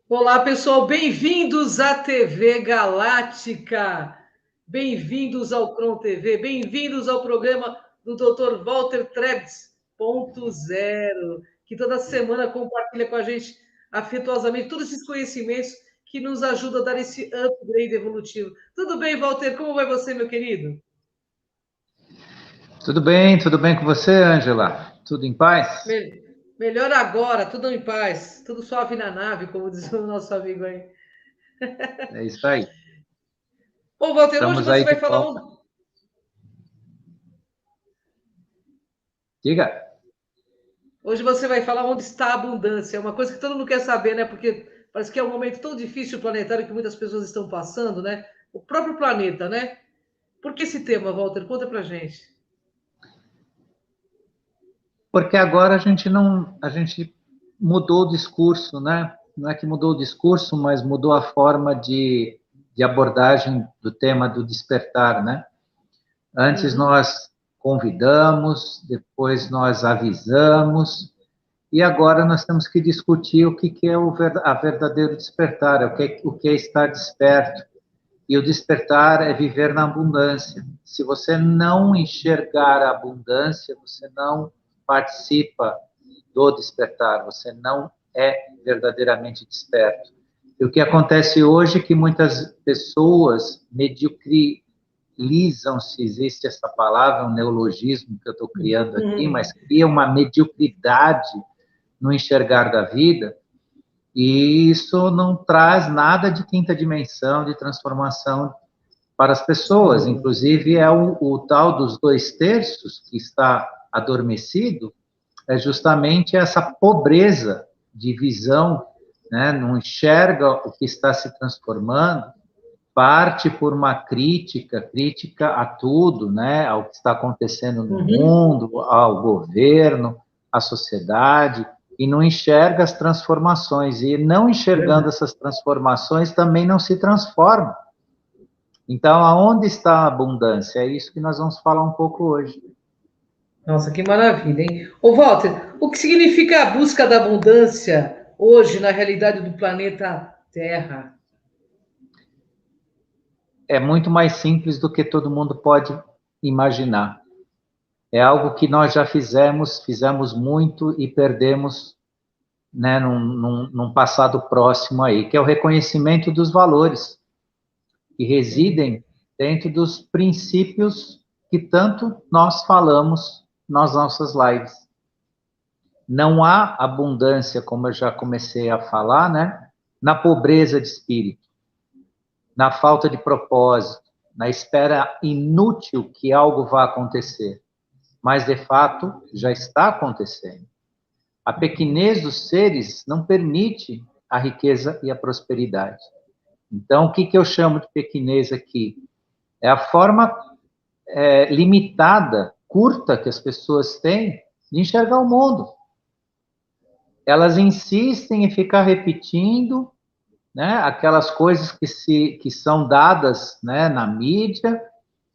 Olá, pessoal, bem-vindos à TV Galáctica, bem-vindos ao Cron TV, bem-vindos ao programa do Dr. Walter Trebs.0, que toda semana compartilha com a gente afetuosamente todos esses conhecimentos que nos ajudam a dar esse upgrade evolutivo. Tudo bem, Walter? Como vai você, meu querido? Tudo bem com você, Ângela? Tudo em paz? Melhor agora, tudo em paz, tudo suave na nave, como diz o nosso amigo aí. É isso aí. Bom, Walter, hoje Estamos você aí vai de falar volta. Diga. Hoje você vai falar onde está a abundância. É uma coisa que todo mundo quer saber, né? Porque parece que é um momento tão difícil planetário que muitas pessoas estão passando, né? O próprio planeta, né? Por que esse tema, Walter? Conta pra gente. Porque agora a gente mudou o discurso, né? Não é que mudou o discurso, mas mudou a forma de abordagem do tema do despertar, né? Antes Uhum. nós convidamos, depois nós avisamos, e agora nós temos que discutir o que é a verdadeiro despertar, o que é estar desperto. E o despertar é viver na abundância. Se você não enxergar a abundância, você não participa do despertar, você não é verdadeiramente desperto. E o que acontece hoje é que muitas pessoas mediocrizam, se existe essa palavra, um neologismo que eu estou criando aqui, mas cria uma mediocridade no enxergar da vida, e isso não traz nada de quinta dimensão, de transformação para as pessoas. Inclusive, é o tal dos 2/3 que está adormecido, é justamente essa pobreza de visão, né? Não enxerga o que está se transformando, parte por uma crítica a tudo, né? Ao que está acontecendo no Uhum. mundo, ao governo, à sociedade, e não enxerga as transformações. E não enxergando Verdade. essas transformações, também não se transforma. Então, aonde está a abundância? É isso que nós vamos falar um pouco hoje. Nossa, que maravilha, hein? Ô, Walter, o que significa a busca da abundância hoje na realidade do planeta Terra? É muito mais simples do que todo mundo pode imaginar. É algo que nós já fizemos muito e perdemos, né, num passado próximo aí, que é o reconhecimento dos valores que residem dentro dos princípios que tanto nós falamos nas nossas lives. Não há abundância, como eu já comecei a falar, né, na pobreza de espírito, na falta de propósito, na espera inútil que algo vá acontecer, mas de fato já está acontecendo. A pequenez dos seres não permite a riqueza e a prosperidade. Então, o que eu chamo de pequenez aqui? É a forma limitada, curta que as pessoas têm de enxergar o mundo. Elas insistem em ficar repetindo, né, aquelas coisas que são dadas, né, na mídia,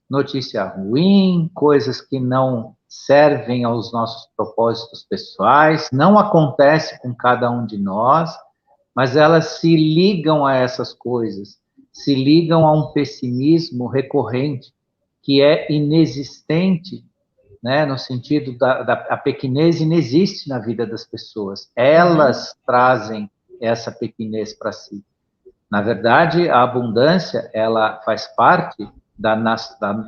notícia ruim, coisas que não servem aos nossos propósitos pessoais, não acontece com cada um de nós, mas elas se ligam a essas coisas, se ligam a um pessimismo recorrente que é inexistente, né, no sentido da a pequenez inexiste na vida das pessoas. Uhum. Elas trazem essa pequenez para si. Na verdade, a abundância, ela faz parte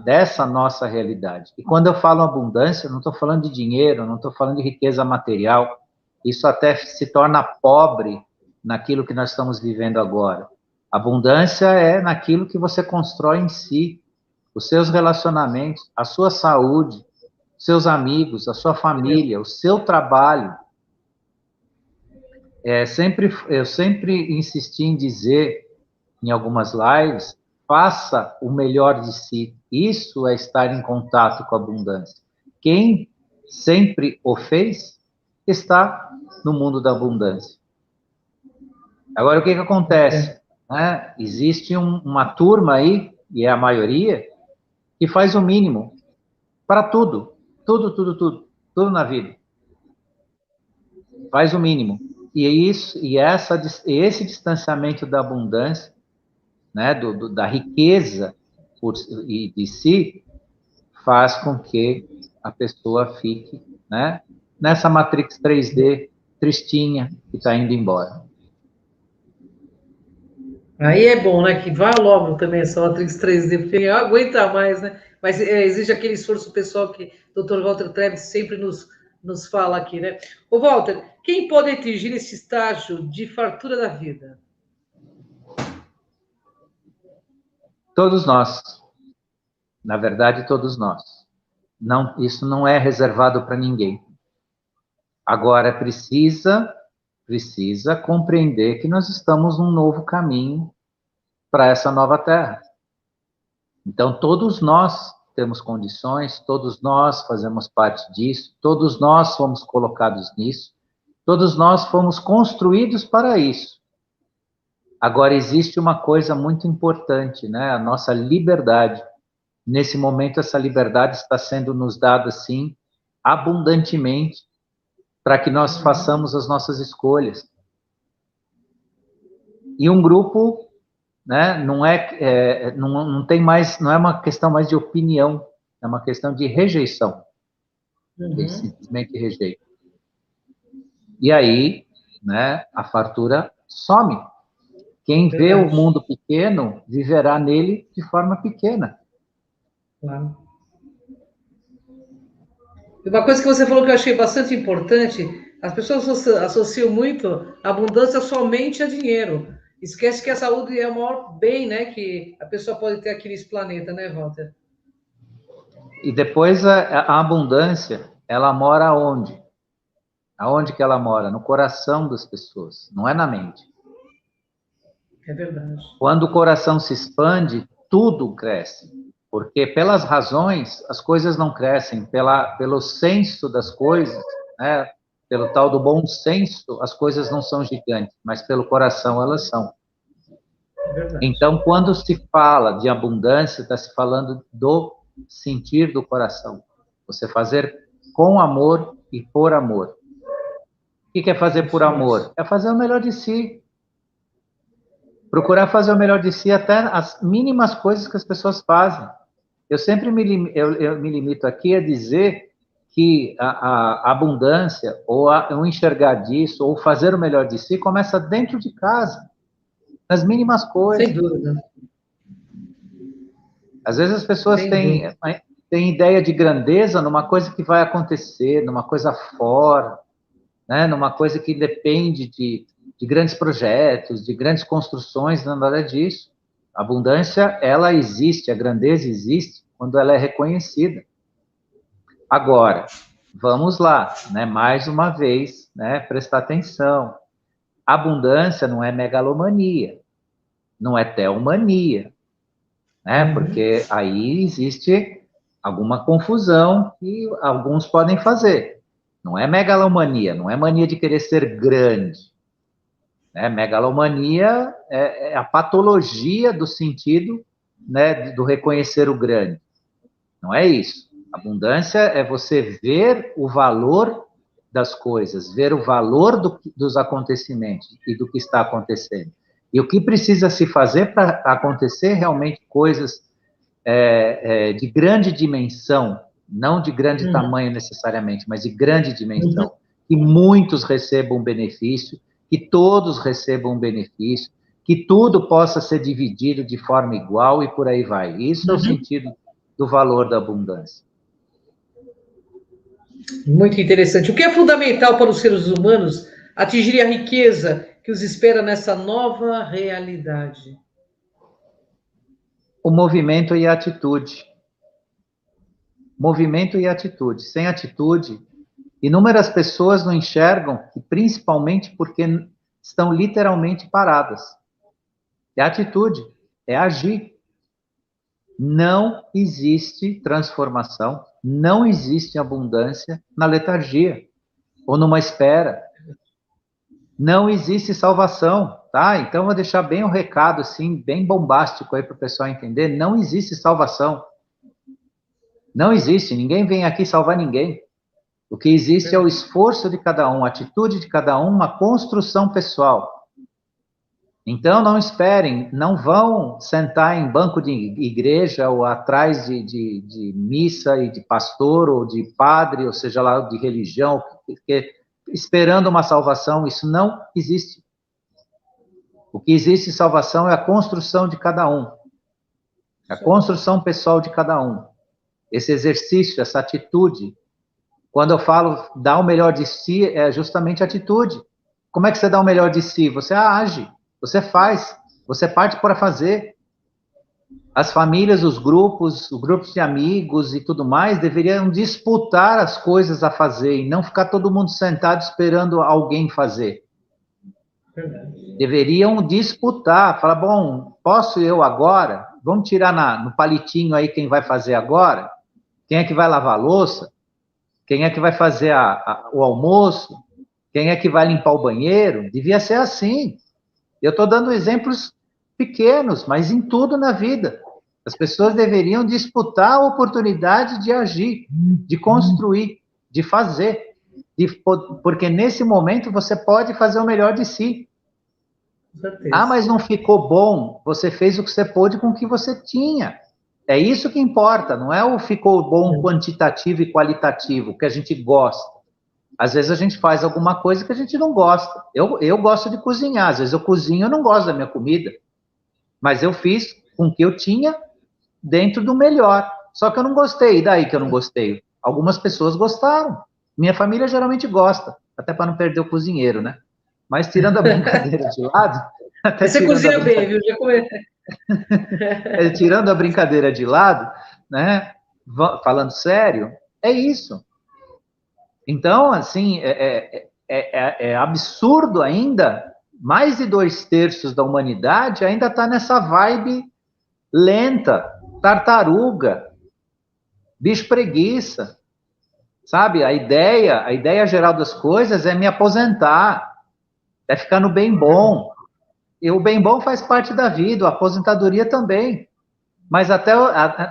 dessa nossa realidade. E quando eu falo abundância, eu não estou falando de dinheiro, não estou falando de riqueza material. Isso até se torna pobre naquilo que nós estamos vivendo agora. Abundância é naquilo que você constrói em si, os seus relacionamentos, a sua saúde, seus amigos, a sua família, o seu trabalho. Eu sempre insisti em dizer em algumas lives, faça o melhor de si. Isso é estar em contato com a abundância. Quem sempre o fez, está no mundo da abundância. Agora, o que acontece? Né? Existe uma turma aí, e é a maioria, que faz o mínimo para tudo. Tudo na vida. Faz o mínimo. esse distanciamento da abundância, né, da riqueza de si, faz com que a pessoa fique, né, nessa Matrix 3D tristinha que está indo embora. Aí é bom, né? Que vá logo também essa Matrix 3D, porque não aguenta mais, né? Mas exige aquele esforço pessoal que o Dr. Walter Treves sempre nos fala aqui, né? Ô, Walter, quem pode atingir esse estágio de fartura da vida? Todos nós. Na verdade, todos nós. Não, isso não é reservado para ninguém. Agora, precisa compreender que nós estamos num novo caminho para essa nova Terra. Então, todos nós temos condições, todos nós fazemos parte disso, todos nós fomos colocados nisso, todos nós fomos construídos para isso. Agora, existe uma coisa muito importante, né? A nossa liberdade. Nesse momento, essa liberdade está sendo nos dada, sim, abundantemente, para que nós façamos as nossas escolhas. E um grupo, né, não tem mais, não é uma questão mais de opinião, é uma questão de rejeição. Eles simplesmente rejeitam. E aí, né, a fartura some. Quem vê o mundo pequeno, viverá nele de forma pequena. Claro. Uma coisa que você falou que eu achei bastante importante, as pessoas associam muito a abundância somente a dinheiro. Esquece que a saúde é o maior bem, né, que a pessoa pode ter aqui nesse planeta, né, Walter? E depois a abundância, ela mora onde? Aonde que ela mora? No coração das pessoas, não é na mente. É verdade. Quando o coração se expande, tudo cresce. Porque pelas razões, as coisas não crescem. Pelo senso das coisas, né? Pelo tal do bom senso, as coisas não são gigantes, mas pelo coração elas são. É verdade. Então, quando se fala de abundância, está se falando do sentir do coração. Você fazer com amor e por amor. O que é fazer por amor? É fazer o melhor de si. Procurar fazer o melhor de si até as mínimas coisas que as pessoas fazem. Eu sempre me limito aqui a dizer que a abundância, ou o enxergar disso, ou fazer o melhor de si, começa dentro de casa, nas mínimas coisas. Sem dúvida. Às vezes as pessoas têm ideia de grandeza numa coisa que vai acontecer, numa coisa fora, né? Numa coisa que depende de grandes projetos, de grandes construções, não nada disso. A abundância, ela existe, a grandeza existe quando ela é reconhecida. Agora, vamos lá, né? Mais uma vez, né? Prestar atenção. Abundância não é megalomania, não é teomania, né? Porque aí existe alguma confusão que alguns podem fazer. Não é megalomania, não é mania de querer ser grande. Né? Megalomania é a patologia do sentido, né, do reconhecer o grande. Não é isso. Abundância é você ver o valor das coisas, ver o valor dos acontecimentos e do que está acontecendo. E o que precisa se fazer para acontecer realmente coisas de grande dimensão, não de grande tamanho necessariamente, mas de grande dimensão, que muitos recebam benefício, que todos recebam benefício, que tudo possa ser dividido de forma igual e por aí vai. Isso é o sentido do valor da abundância. Muito interessante. O que é fundamental para os seres humanos atingir a riqueza que os espera nessa nova realidade? O movimento e a atitude. Movimento e atitude. Sem atitude, inúmeras pessoas não enxergam, principalmente porque estão literalmente paradas. É atitude, é agir. Não existe transformação, não existe abundância na letargia ou numa espera. Não existe salvação, tá? Então, eu vou deixar bem um recado, assim, bem bombástico aí para o pessoal entender. Não existe salvação. Não existe. Ninguém vem aqui salvar ninguém. O que existe é o esforço de cada um, a atitude de cada um, uma construção pessoal. Então, não esperem, não vão sentar em banco de igreja ou atrás de missa e de pastor ou de padre, ou seja lá, de religião, esperando uma salvação. Isso não existe. O que existe em salvação é a construção de cada um, a construção pessoal de cada um. Esse exercício, essa atitude. Quando eu falo dar o melhor de si, é justamente atitude. Como é que você dá o melhor de si? Você age, você faz, você parte para fazer. As famílias, os grupos de amigos e tudo mais deveriam disputar as coisas a fazer e não ficar todo mundo sentado esperando alguém fazer. Deveriam disputar, falar, bom, posso eu agora? Vamos tirar no palitinho aí quem vai fazer agora? Quem é que vai lavar a louça? Quem é que vai fazer o almoço? Quem é que vai limpar o banheiro? Devia ser assim. Eu estou dando exemplos pequenos, mas em tudo na vida. As pessoas deveriam disputar a oportunidade de agir, de construir, de fazer. Porque nesse momento você pode fazer o melhor de si. Ah, mas não ficou bom. Você fez o que você pôde com o que você tinha. É isso que importa, não é o ficou bom quantitativo e qualitativo, que a gente gosta. Às vezes a gente faz alguma coisa que a gente não gosta. Eu gosto de cozinhar, às vezes eu cozinho e eu não gosto da minha comida. Mas eu fiz com o que eu tinha dentro do melhor. Só que eu não gostei, e daí que eu não gostei? Algumas pessoas gostaram. Minha família geralmente gosta, até para não perder o cozinheiro, né? Mas tirando a brincadeira de lado... Você cozinha bem, viu? Já come... Tirando a brincadeira de lado, né? Falando sério, é isso. Então, assim, é absurdo ainda, mais de 2/3 da humanidade ainda está nessa vibe lenta, tartaruga, bicho preguiça, sabe? A ideia geral das coisas é me aposentar, é ficar no bem bom. E o bem bom faz parte da vida, a aposentadoria também. Mas até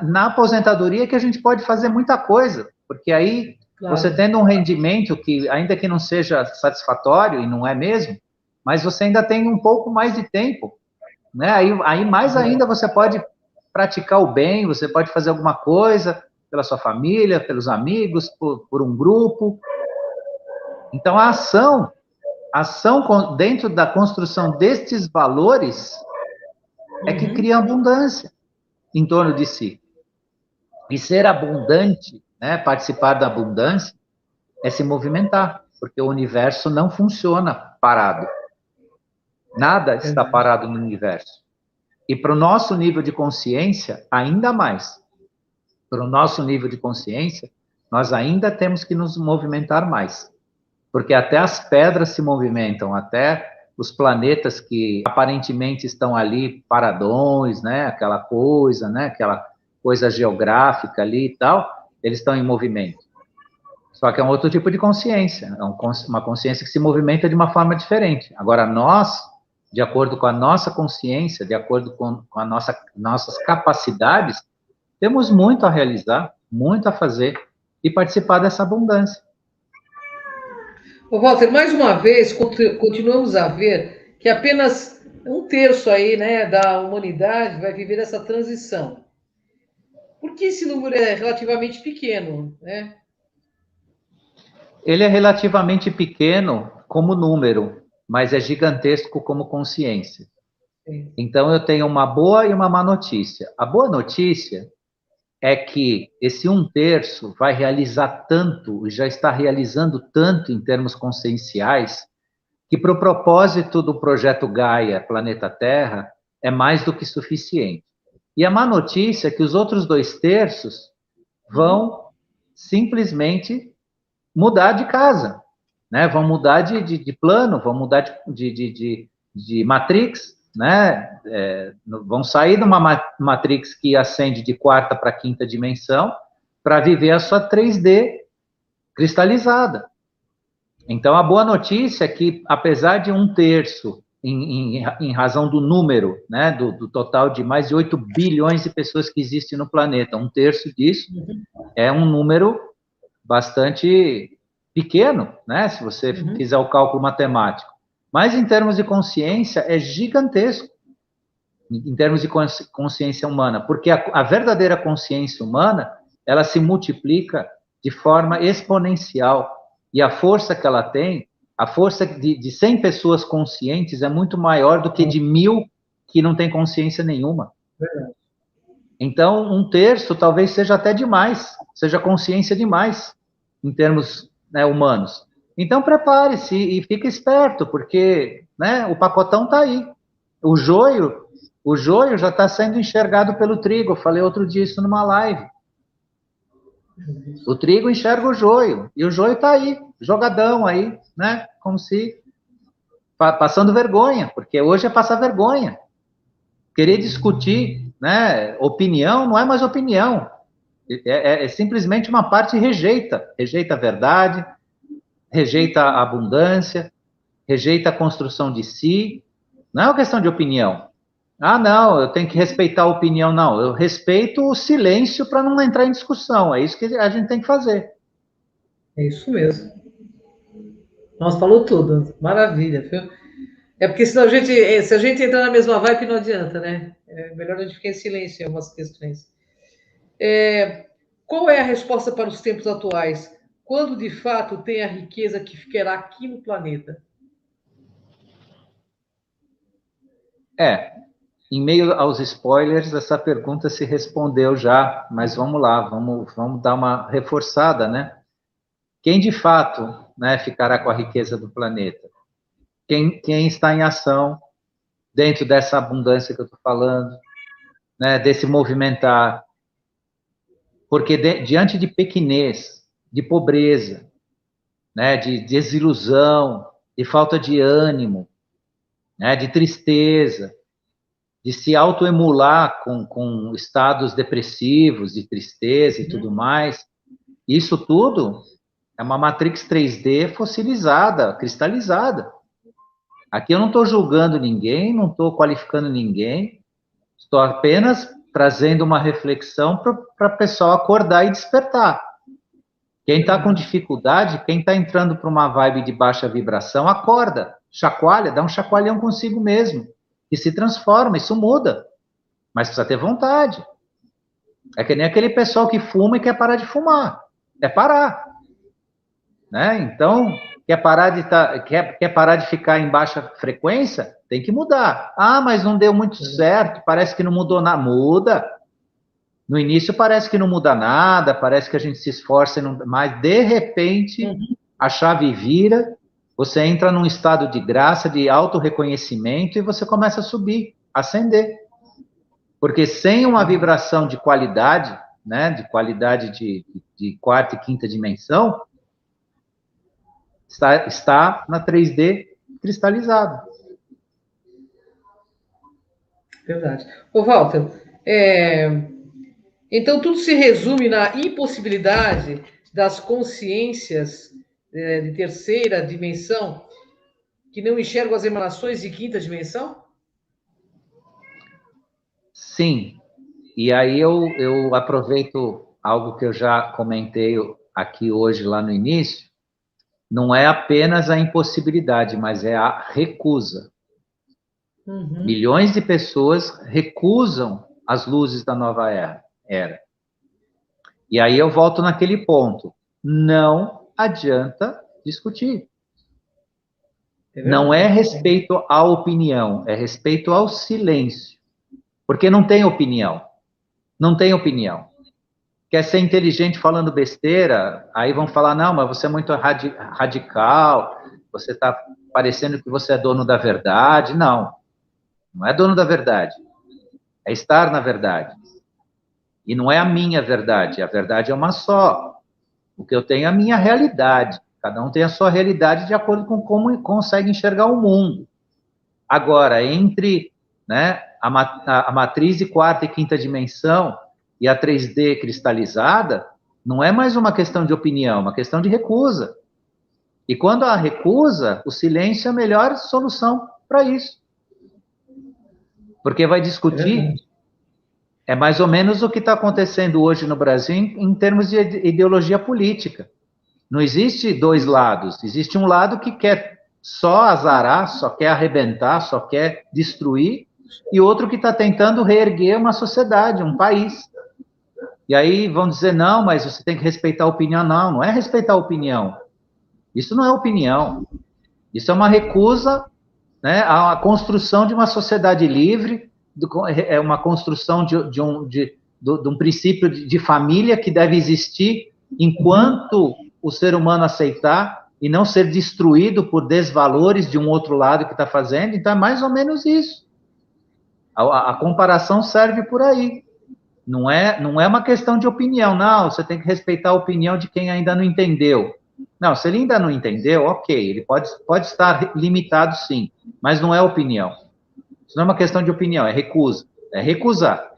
na aposentadoria que a gente pode fazer muita coisa, porque aí claro, você tendo um rendimento que, ainda que não seja satisfatório, e não é mesmo, mas você ainda tem um pouco mais de tempo, né? Aí mais ainda você pode praticar o bem, você pode fazer alguma coisa pela sua família, pelos amigos, por um grupo. Então a ação dentro da construção destes valores é que cria abundância em torno de si. E ser abundante, né, participar da abundância, é se movimentar, porque o universo não funciona parado. Nada está parado no universo. E para o nosso nível de consciência, ainda mais. Para o nosso nível de consciência, nós ainda temos que nos movimentar mais. Porque até as pedras se movimentam, até os planetas que aparentemente estão ali paradões, né, aquela coisa geográfica ali e tal, eles estão em movimento. Só que é um outro tipo de consciência, é uma consciência que se movimenta de uma forma diferente. Agora, nós, de acordo com a nossa consciência, de acordo com nossas capacidades, temos muito a realizar, muito a fazer e participar dessa abundância. Ô, Walter, mais uma vez, continuamos a ver que apenas 1/3 aí, né, da humanidade vai viver essa transição. Porque esse número é relativamente pequeno, né? Ele é relativamente pequeno como número, mas é gigantesco como consciência. Sim. Então, eu tenho uma boa e uma má notícia. A boa notícia é que esse 1/3 vai realizar tanto, já está realizando tanto em termos conscienciais, que para o propósito do projeto Gaia, Planeta Terra, é mais do que suficiente. E a má notícia é que os outros 2/3 vão simplesmente mudar de casa, né? Vão mudar de plano, vão mudar de matrix, né? Vão sair de uma matrix que ascende de 4ª para 5ª dimensão para viver a sua 3D cristalizada. Então, a boa notícia é que, apesar de 1/3, em razão do número, né, do total de mais de 8 bilhões de pessoas que existem no planeta, 1/3 disso é um número bastante pequeno, né? Se você fizer o cálculo matemático. Mas em termos de consciência é gigantesco, em termos de consciência humana, porque a verdadeira consciência humana, ela se multiplica de forma exponencial, e a força que ela tem, a força de 100 pessoas conscientes é muito maior do que de 1000 que não tem consciência nenhuma. Então, 1/3 talvez seja até demais, seja consciência demais, em termos, né, humanos. Então, prepare-se e fique esperto, porque, né, o pacotão está aí. O joio já está sendo enxergado pelo trigo. Eu falei outro dia isso numa live. O trigo enxerga o joio, e o joio está aí, jogadão aí, né? Como se passando vergonha, porque hoje é passar vergonha. Querer discutir, né? Opinião não é mais opinião. É simplesmente uma parte rejeita a verdade, rejeita a abundância, rejeita a construção de si. Não é uma questão de opinião. Ah, não, eu tenho que respeitar a opinião. Não, eu respeito o silêncio para não entrar em discussão. É isso que a gente tem que fazer. É isso mesmo. Nossa, falou tudo. Maravilha, viu? É porque senão se a gente entrar na mesma vibe, não adianta, né? É melhor a gente ficar em silêncio em algumas questões. Qual é a resposta para os tempos atuais? Quando de fato tem a riqueza que ficará aqui no planeta? Em meio aos spoilers, essa pergunta se respondeu já, mas vamos lá, vamos dar uma reforçada, né? Quem de fato, né, ficará com a riqueza do planeta? Quem está em ação dentro dessa abundância que eu estou falando, né, desse movimentar? Porque diante de pequenez, de pobreza, né, de desilusão, de falta de ânimo, né, de tristeza, de se autoemular com estados depressivos, de tristeza e tudo mais, isso tudo é uma matrix 3D fossilizada, cristalizada. Aqui eu não estou julgando ninguém, não estou qualificando ninguém, estou apenas trazendo uma reflexão para o pessoal acordar e despertar. Quem está com dificuldade, quem está entrando para uma vibe de baixa vibração, acorda, chacoalha, dá um chacoalhão consigo mesmo, e se transforma, isso muda. Mas precisa ter vontade. É que nem aquele pessoal que fuma e quer parar de fumar. É parar. Né? Então, quer parar de ficar em baixa frequência? Tem que mudar. Ah, mas não deu muito certo, parece que não mudou nada. Muda. No início parece que não muda nada, parece que a gente se esforça, mas de repente a chave vira, você entra num estado de graça, de autorreconhecimento e você começa a subir, ascender. Porque sem uma vibração de qualidade, né, de qualidade de quarta e quinta dimensão, está na 3D cristalizado. Verdade. Ô, Walter, então tudo se resume na impossibilidade das consciências de terceira dimensão que não enxergam as emanações de quinta dimensão? Sim. E aí eu aproveito algo que eu já comentei aqui hoje, lá no início. Não é apenas a impossibilidade, mas é a recusa. Milhões de pessoas recusam as luzes da nova era. E aí eu volto naquele ponto. Não adianta discutir. Não é respeito à opinião, é respeito ao silêncio. Porque não tem opinião. Não tem opinião. Quer ser inteligente falando besteira, aí vão falar, não, mas você é muito radical, você está parecendo que você é dono da verdade. Não, não é dono da verdade. É estar na verdade. E não é a minha verdade, a verdade é uma só. O que eu tenho é a minha realidade. Cada um tem a sua realidade de acordo com como consegue enxergar o mundo. Agora, entre, né, a matriz de quarta e quinta dimensão e a 3D cristalizada, não é mais uma questão de opinião, é uma questão de recusa. E quando há recusa, o silêncio é a melhor solução para isso. Porque vai discutir. É mais ou menos o que está acontecendo hoje no Brasil em termos de ideologia política. Não existe dois lados. Existe um lado que quer só azarar, só quer arrebentar, só quer destruir, e outro que está tentando reerguer uma sociedade, um país. E aí vão dizer, não, mas você tem que respeitar a opinião. Não, não é respeitar a opinião. Isso não é opinião. Isso é uma recusa, né, à construção de uma sociedade livre, é uma construção de um princípio de família que deve existir enquanto o ser humano aceitar e não ser destruído por desvalores de um outro lado que está fazendo. Então, é mais ou menos isso. A comparação serve por aí. Não é uma questão de opinião, não, você tem que respeitar a opinião de quem ainda não entendeu. Não, se ele ainda não entendeu, ok, ele pode estar limitado sim, mas não é opinião. Isso não é uma questão de opinião, é recusa, é recusar.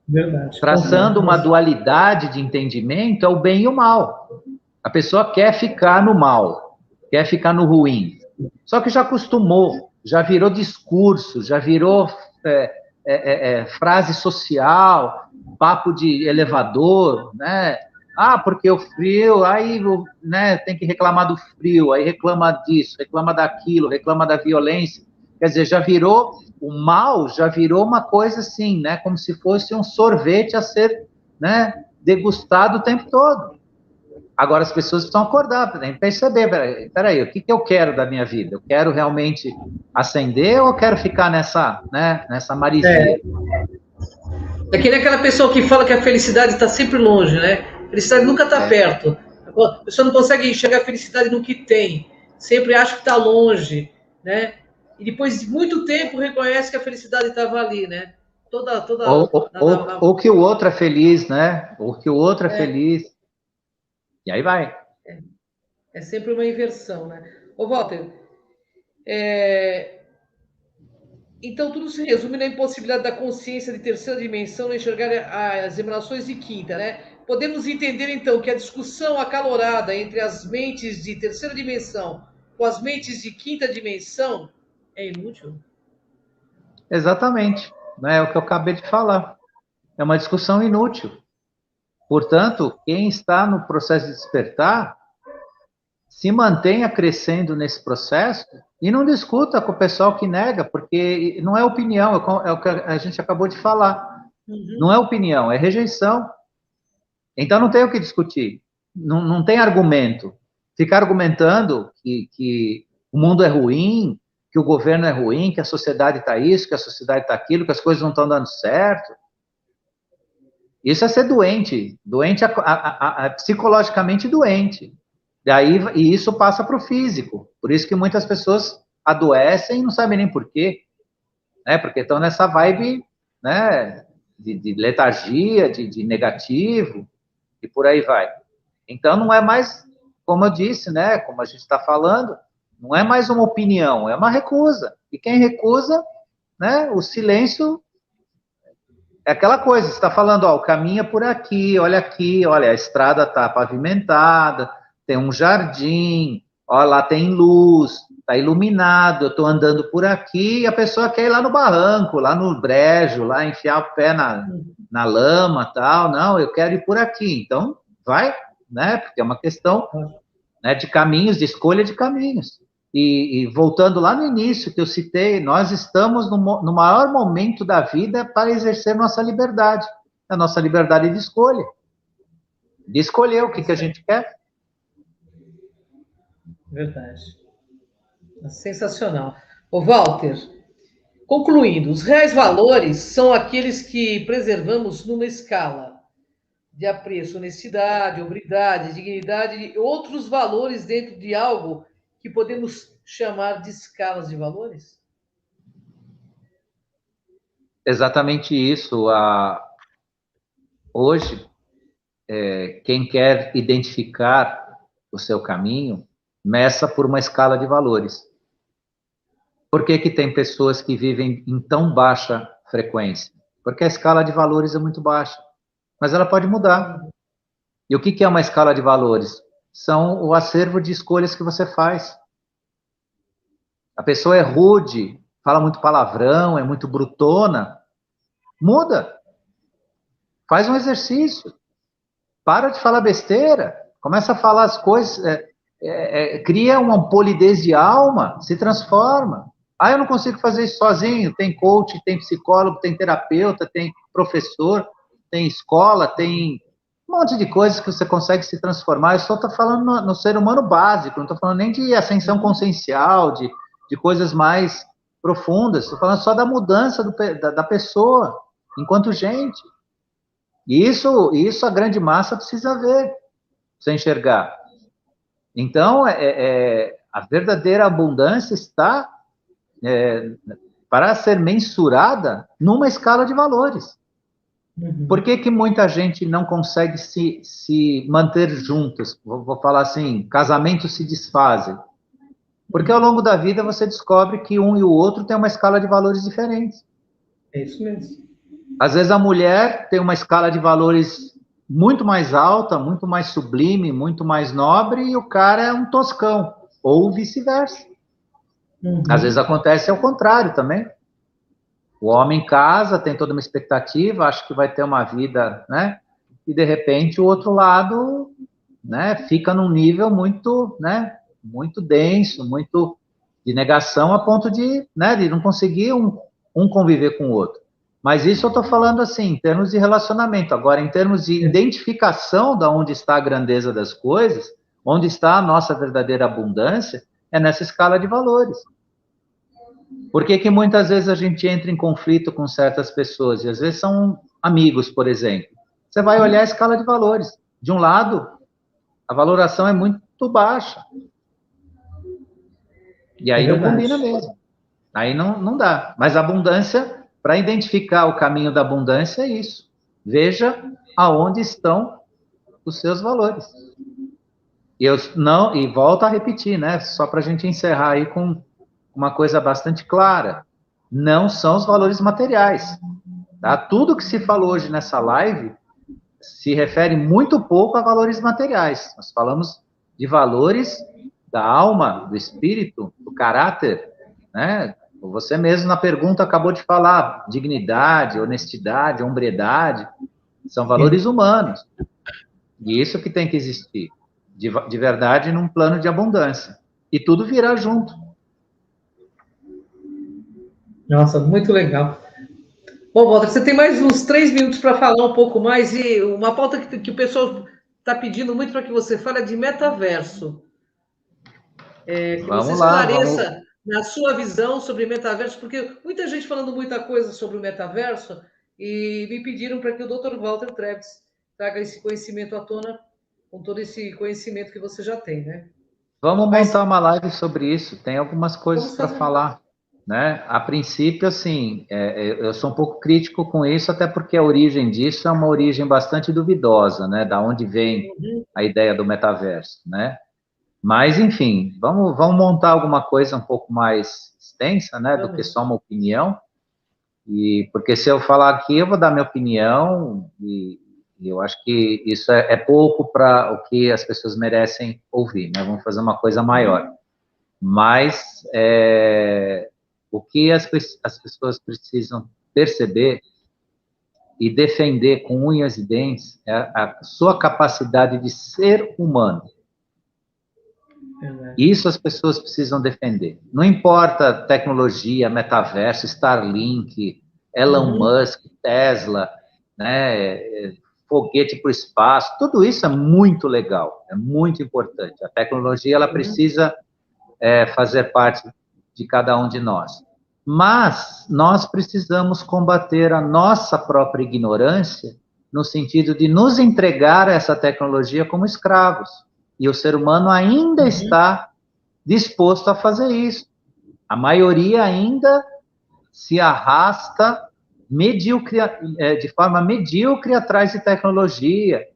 Verdade. Traçando uma dualidade de entendimento, é o bem e o mal. A pessoa quer ficar no mal, quer ficar no ruim, só que já acostumou, já virou discurso, já virou frase social, papo de elevador, né? Ah, porque o frio, aí, né, tem que reclamar do frio, aí reclama disso, reclama daquilo, reclama da violência. Quer dizer, já virou, o mal já virou uma coisa assim, né, como se fosse um sorvete a ser, né, degustado o tempo todo. Agora as pessoas precisam acordar, tem que perceber, peraí, o que eu quero da minha vida? Eu quero realmente ascender ou eu quero ficar nessa, né, nessa maresia? É que nem aquela pessoa que fala que a felicidade está sempre longe, né? A felicidade nunca está perto. A pessoa não consegue enxergar a felicidade no que tem. Sempre acha que está longe, né? E depois de muito tempo reconhece que a felicidade estava ali, né? Ou que o outro é feliz, né? Ou que o outro é feliz. E aí vai. É sempre uma inversão, né? Ô, Walter, então tudo se resume na impossibilidade da consciência de terceira dimensão enxergar as emanações de quinta, né? Podemos entender, então, que a discussão acalorada entre as mentes de terceira dimensão com as mentes de quinta dimensão é inútil? Exatamente. Né? É o que eu acabei de falar. É uma discussão inútil. Portanto, quem está no processo de despertar, se mantenha crescendo nesse processo e não discuta com o pessoal que nega, porque não é opinião, é o que a gente acabou de falar. Não é opinião, é rejeição. Então não tem o que discutir. Não tem argumento. Ficar argumentando que o mundo é ruim, que o governo é ruim, que a sociedade está isso, que a sociedade está aquilo, que as coisas não estão dando certo. Isso é ser doente, psicologicamente doente. E isso passa para o físico. Por isso que muitas pessoas adoecem e não sabem nem por quê. Né? Porque estão nessa vibe, né, de letargia, de negativo, e por aí vai. Então, não é mais, como eu disse, né, como a gente está falando, não é mais uma opinião, é uma recusa. E quem recusa, né, o silêncio é aquela coisa, você está falando, ó, o caminho é por aqui, olha, a estrada está pavimentada, tem um jardim, ó, lá tem luz, está iluminado, eu estou andando por aqui, e a pessoa quer ir lá no barranco, lá no brejo, lá enfiar o pé na lama, tal, não, eu quero ir por aqui, então vai, né, porque é uma questão, né, de caminhos, de escolha de caminhos. E voltando lá no início que eu citei, nós estamos no maior momento da vida para exercer nossa liberdade, a nossa liberdade de escolha, de escolher o que a gente quer. Verdade. Sensacional. Ô, Walter, concluindo, os reais valores são aqueles que preservamos numa escala de apreço, honestidade, hombridade, dignidade e outros valores dentro de algo que podemos chamar de escalas de valores? Exatamente isso. Hoje, quem quer identificar o seu caminho, meça por uma escala de valores. Por que tem pessoas que vivem em tão baixa frequência? Porque a escala de valores é muito baixa. Mas ela pode mudar. E o que é uma escala de valores? São o acervo de escolhas que você faz. A pessoa é rude, fala muito palavrão, é muito brutona. Muda. Faz um exercício. Para de falar besteira. Começa a falar as coisas, cria uma polidez de alma, se transforma. Ah, eu não consigo fazer isso sozinho. Tem coach, tem psicólogo, tem terapeuta, tem professor, tem escola, tem um monte de coisas que você consegue se transformar. Eu só estou falando no ser humano básico, não estou falando nem de ascensão consciencial, de coisas mais profundas. Estou falando só da mudança da pessoa, enquanto gente. E isso a grande massa precisa ver, precisa enxergar. Então, a verdadeira abundância está para ser mensurada numa escala de valores. Por que muita gente não consegue se manter juntas? Vou falar assim, casamentos se desfazem. Porque ao longo da vida você descobre que um e o outro têm uma escala de valores diferentes. É isso mesmo. Às vezes a mulher tem uma escala de valores muito mais alta, muito mais sublime, muito mais nobre, e o cara é um toscão, ou vice-versa. Às vezes acontece ao contrário também. O homem casa, tem toda uma expectativa, acha que vai ter uma vida, né? E de repente o outro lado, né, fica num nível muito, né, muito denso, muito de negação, a ponto de, né, de não conseguir um conviver com o outro. Mas isso eu estou falando assim, em termos de relacionamento. Agora, em termos de identificação de onde está a grandeza das coisas, onde está a nossa verdadeira abundância, é nessa escala de valores. Por que muitas vezes a gente entra em conflito com certas pessoas? E às vezes são amigos, por exemplo. Você vai olhar a escala de valores. De um lado, a valoração é muito baixa. E aí não combina mesmo. Aí não dá. Mas a abundância, para identificar o caminho da abundância, é isso. Veja aonde estão os seus valores. E volto a repetir, né? Só para a gente encerrar aí com uma coisa bastante clara. Não são os valores materiais. Tá? Tudo que se falou hoje nessa live se refere muito pouco a valores materiais. Nós falamos de valores da alma, do espírito, do caráter, né? Você mesmo na pergunta acabou de falar, dignidade, honestidade, hombridade, são valores humanos. E isso que tem que existir, de verdade, num plano de abundância. E tudo virá junto. Nossa, muito legal. Bom, Walter, você tem mais uns 3 minutos para falar um pouco mais, e uma pauta que o pessoal está pedindo muito para que você fale é de metaverso. Que você esclareça na sua visão sobre metaverso, porque muita gente falando muita coisa sobre o metaverso, e me pediram para que o Dr. Walter Treves traga esse conhecimento à tona, com todo esse conhecimento que você já tem, né? Vamos montar uma live sobre isso, tem algumas coisas para falar. Né? A princípio, assim, eu sou um pouco crítico com isso, até porque a origem disso é uma origem bastante duvidosa, né? Da onde vem a ideia do metaverso, né? Mas, enfim, vamos montar alguma coisa um pouco mais extensa, né? Do que só uma opinião. Porque se eu falar aqui, eu vou dar minha opinião e eu acho que isso é pouco para o que as pessoas merecem ouvir, né? Vamos fazer uma coisa maior. Mas o que as pessoas precisam perceber e defender com unhas e dentes é a sua capacidade de ser humano. Isso as pessoas precisam defender. Não importa tecnologia, metaverso, Starlink, Elon Musk, Tesla, né, foguete para o espaço, tudo isso é muito legal, é muito importante. A tecnologia ela precisa fazer parte de cada um de nós. Mas nós precisamos combater a nossa própria ignorância no sentido de nos entregar a essa tecnologia como escravos. E o ser humano ainda está disposto a fazer isso. A maioria ainda se arrasta de forma medíocre atrás de tecnologia,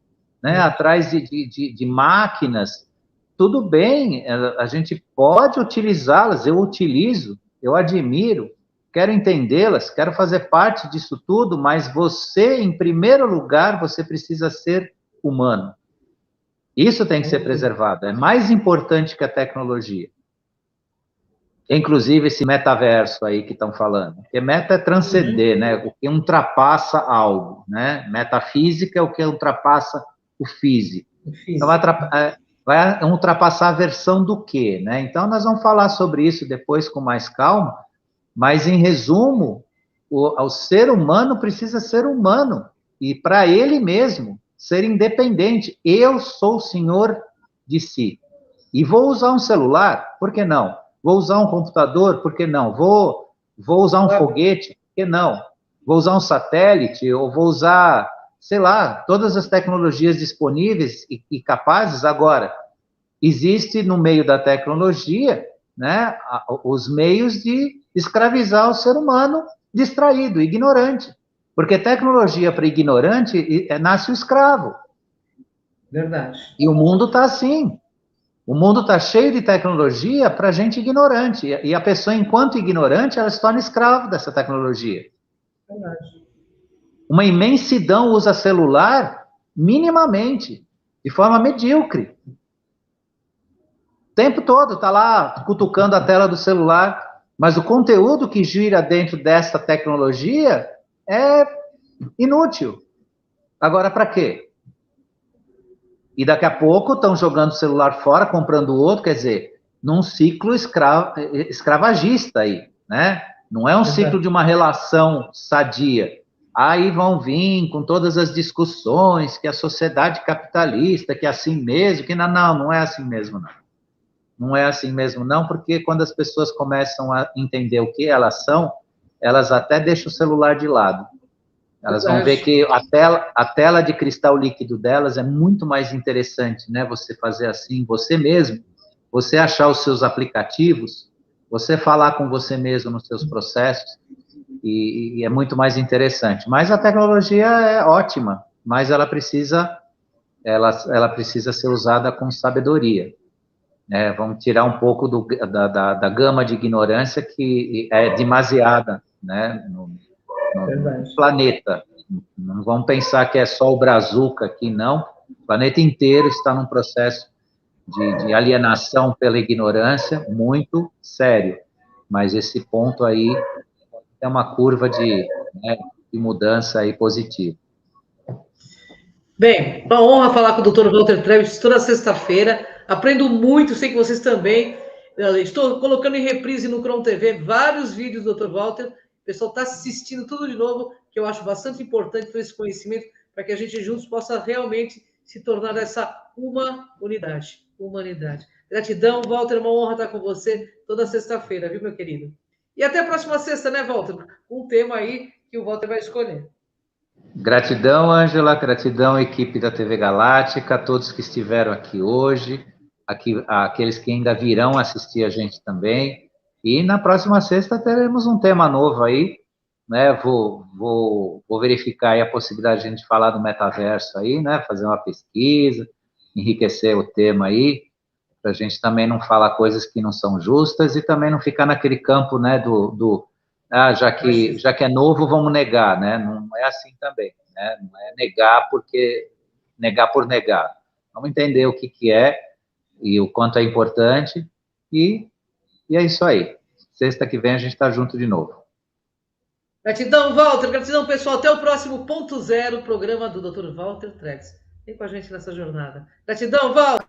né? Atrás de máquinas. Tudo bem, a gente pode utilizá-las, eu utilizo, eu admiro, quero entendê-las, quero fazer parte disso tudo, mas você, em primeiro lugar, você precisa ser humano. Isso tem que ser preservado, é mais importante que a tecnologia. Inclusive esse metaverso aí que estão falando. Porque meta é transcender, né? O que ultrapassa algo, né? Metafísica é o que ultrapassa o físico. Então, vai ultrapassar a versão do quê, né? Então, nós vamos falar sobre isso depois com mais calma, mas, em resumo, o ser humano precisa ser humano, e para ele mesmo ser independente. Eu sou o senhor de si. E vou usar um celular, por que não? Vou usar um computador, por que não? Vou usar um foguete, por que não? Vou usar um satélite, ou vou usar, sei lá, todas as tecnologias disponíveis e capazes. Agora, existe no meio da tecnologia, né, os meios de escravizar o ser humano distraído, ignorante. Porque tecnologia para ignorante nasce o escravo. Verdade. E o mundo está assim. O mundo está cheio de tecnologia para gente ignorante. E a pessoa, enquanto ignorante, ela se torna escrava dessa tecnologia. Verdade. Uma imensidão usa celular minimamente, de forma medíocre. O tempo todo está lá cutucando a tela do celular, mas o conteúdo que gira dentro dessa tecnologia é inútil. Agora, para quê? E daqui a pouco estão jogando o celular fora, comprando outro, quer dizer, num ciclo escravagista aí, né? Não é um ciclo de uma relação sadia. Aí vão vir com todas as discussões que a sociedade capitalista, que é assim mesmo, que não é assim mesmo, não. Não é assim mesmo, não, porque quando as pessoas começam a entender o que elas são, elas até deixam o celular de lado. Elas vão ver que a tela de cristal líquido delas é muito mais interessante, né? Você fazer assim, você mesmo, você achar os seus aplicativos, você falar com você mesmo nos seus processos, e é muito mais interessante. Mas a tecnologia é ótima, mas ela precisa ser usada com sabedoria. Né? Vamos tirar um pouco da gama de ignorância que é demasiada, né? No planeta. Não vamos pensar que é só o Brazuca aqui, não. O planeta inteiro está num processo de alienação pela ignorância muito sério. Mas esse ponto aí é uma curva de mudança aí positiva. Bem, uma honra falar com o Dr. Walter Treves toda sexta-feira. Aprendo muito, sei que vocês também. Estou colocando em reprise no Cron TV vários vídeos do Dr. Walter. O pessoal está assistindo tudo de novo, que eu acho bastante importante todo esse conhecimento, para que a gente juntos possa realmente se tornar essa humanidade. Gratidão, Walter, uma honra estar com você toda sexta-feira, viu, meu querido? E até a próxima sexta, né, Walter? Um tema aí que o Walter vai escolher. Gratidão, Ângela, gratidão, equipe da TV Galáctica, todos que estiveram aqui hoje, aqueles que ainda virão assistir a gente também. E na próxima sexta teremos um tema novo aí, né? Vou verificar aí a possibilidade de a gente falar do metaverso aí, né? Fazer uma pesquisa, enriquecer o tema aí, para a gente também não falar coisas que não são justas e também não ficar naquele campo, né? Já que é novo, vamos negar, né? Não é assim também, né? Não é negar por negar. Vamos entender o que é e o quanto é importante e é isso aí. Sexta que vem a gente está junto de novo. Gratidão, Walter. Gratidão, pessoal. Até o próximo Ponto Zero, programa do Dr. Walter Treves. Vem com a gente nessa jornada. Gratidão, Walter.